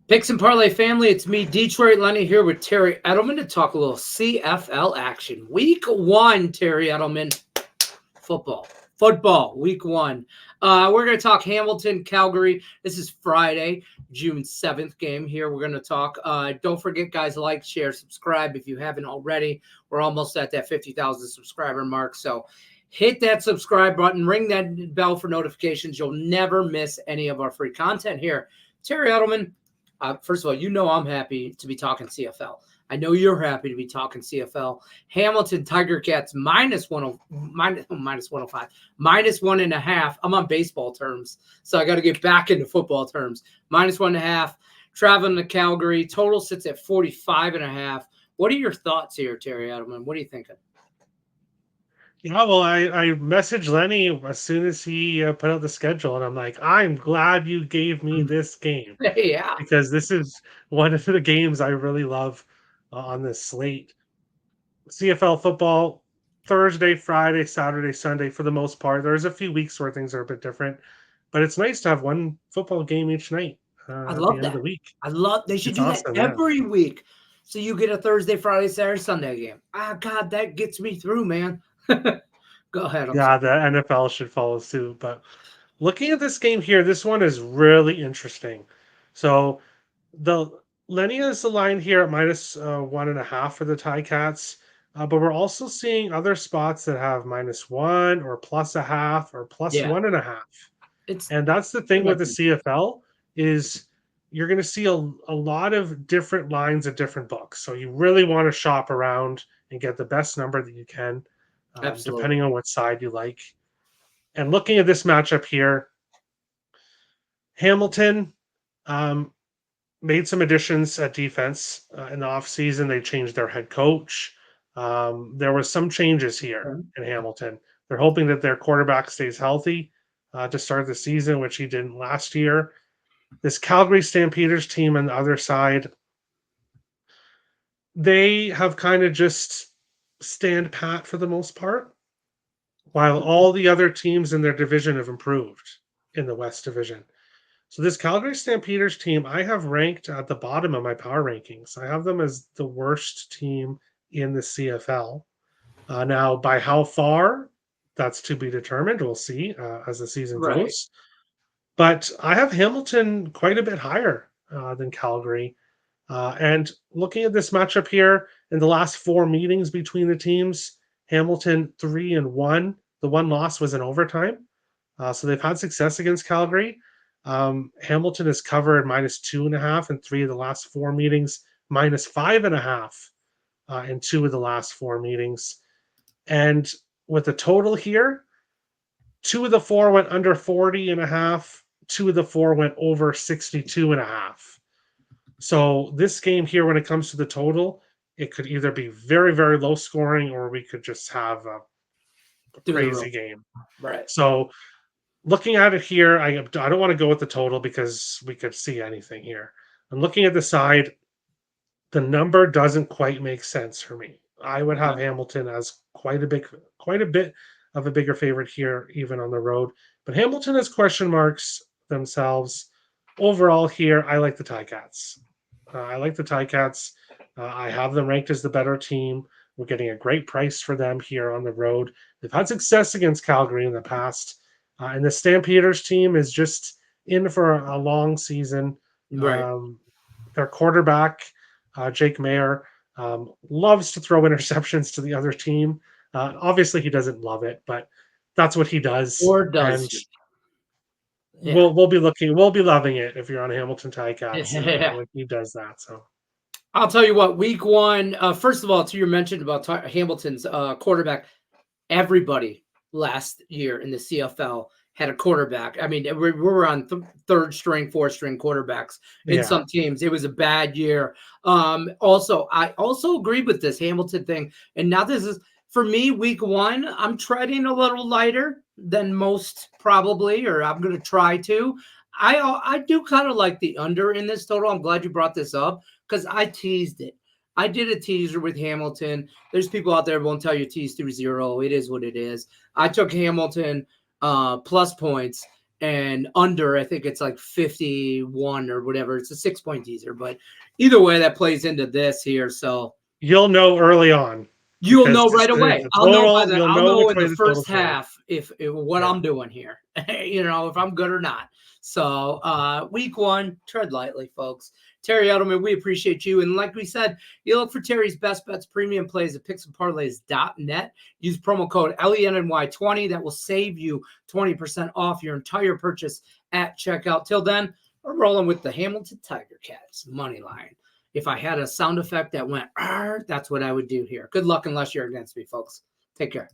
Picks and Parlay family, it's me, Detroit Lenny, here with Terry Edelmann to talk a little CFL action. Week 1, Terry Edelmann, football, week 1. We're going to talk Hamilton, Calgary. This is Friday, June 7th game here. We're going to talk. Don't forget, guys, like, share, subscribe if you haven't already. We're almost at that 50,000 subscriber mark, so hit that subscribe button, ring that bell for notifications. You'll never miss any of our free content here. Terry Edelmann. First of all, you know I'm happy to be talking CFL. I know you're happy to be talking CFL. Hamilton Tiger Cats minus 105, minus 1.5. I'm on baseball terms, so I got to get back into football terms. Minus 1.5. Traveling to Calgary. Total sits at 45.5. What are your thoughts here, Terry Edelmann? What are you thinking? Yeah, well, I messaged Lenny as soon as he put out the schedule, and I'm like, I'm glad you gave me this game Yeah. because this is one of the games I really love on this slate. CFL football, Thursday, Friday, Saturday, Sunday for the most part. There's a few weeks where things are a bit different, but it's nice to have one football game each night I at the love end of the that. week. They should It's do that awesome, yeah. every week. So you get a Thursday, Friday, Saturday, Sunday game. God, that gets me through, man. Go ahead. I'm Yeah, sorry. the NFL should follow suit. But looking at this game here, this one is really interesting. So the Lenny is aligned here at minus 1.5 for the Tie Cats. But we're also seeing other spots that have -1 or plus a half or plus Yeah, 1.5. it's And that's the pretty thing with much the CFL is you're going to see a lot of different lines at different books. So you really want to shop around and get the best number that you can, absolutely. depending on what side you like. And looking at this matchup here, Hamilton um, made some additions at defense in the offseason. They changed their head coach. There was some changes here Okay. in Hamilton. They're hoping that their quarterback stays healthy to start the season, which he didn't last year. This Calgary Stampeders team on the other side, they have kind of just stand pat for the most part, while all the other teams in their division have improved in the West Division. So this Calgary Stampeders team, I have ranked at the bottom of my power rankings. I have them as the worst team in the CFL. Now, by how far, that's to be determined. We'll see as the season Right. goes. But I have Hamilton quite a bit higher than Calgary. And looking at this matchup here, in the last 4 meetings between the teams, Hamilton 3-1. The one loss was in overtime. So they've had success against Calgary. Hamilton has covered -2.5 in 3 of the last 4 meetings, -5.5 in 2 of the last 4 meetings. And with the total here, 2 of the 4 went under 40.5. 2 of the 4 went over 62.5. So this game here, when it comes to the total, it could either be very, very low scoring or we could just have a Through the roof. crazy game. Right. So looking at it here, I don't want to go with the total because we could see anything here. I'm looking at the side. The number doesn't quite make sense for me. I would have Okay. Hamilton as quite a bit of a bigger favorite here, even on the road. But Hamilton has question marks themselves. Overall, here, I like the Ticats. I like the Ticats. I have them ranked as the better team. We're getting a great price for them here on the road. They've had success against Calgary in the past. And the Stampeders team is just in for a long season. Right. Um, their quarterback, Jake Mayer, loves to throw interceptions to the other team. Obviously, he doesn't love it, but that's what he does. Or does And he? Yeah. we'll be loving it if you're on Hamilton Ticats Yeah. when he does that. So I'll tell you what, week 1, first of all, to your mention about Hamilton's quarterback, everybody last year in the CFL had a quarterback. I mean, we were on third string, fourth string quarterbacks in yeah, some teams. It was a bad year. Also, I also agree with this Hamilton thing. And now this is for me, week 1. I'm treading a little lighter than most probably, or I'm going to try to. I do kind of like the under in this total. I'm glad you brought this up because I teased it. I did a teaser with Hamilton. There's people out there who won't tell you tease through 0. It is what it is. I took Hamilton plus points, and under, I think it's like 51 or whatever. It's a 6-point teaser, but either way, that plays into this here. So You'll know early on. you'll Because know right away. the I'll know total, you'll I'll know know which in way the the total's first going. half if what Yeah. I'm doing here. If I'm good or not. So week 1, tread lightly, folks. Terry Edelmann, we appreciate you. And like we said, you look for Terry's best bets premium plays at picksandparlays.net. Use promo code LENNY20. That will save you 20% off your entire purchase at checkout. Till then, we're rolling with the Hamilton Tiger Cats money line. If I had a sound effect that went, that's what I would do here. Good luck unless you're against me, folks. Take care.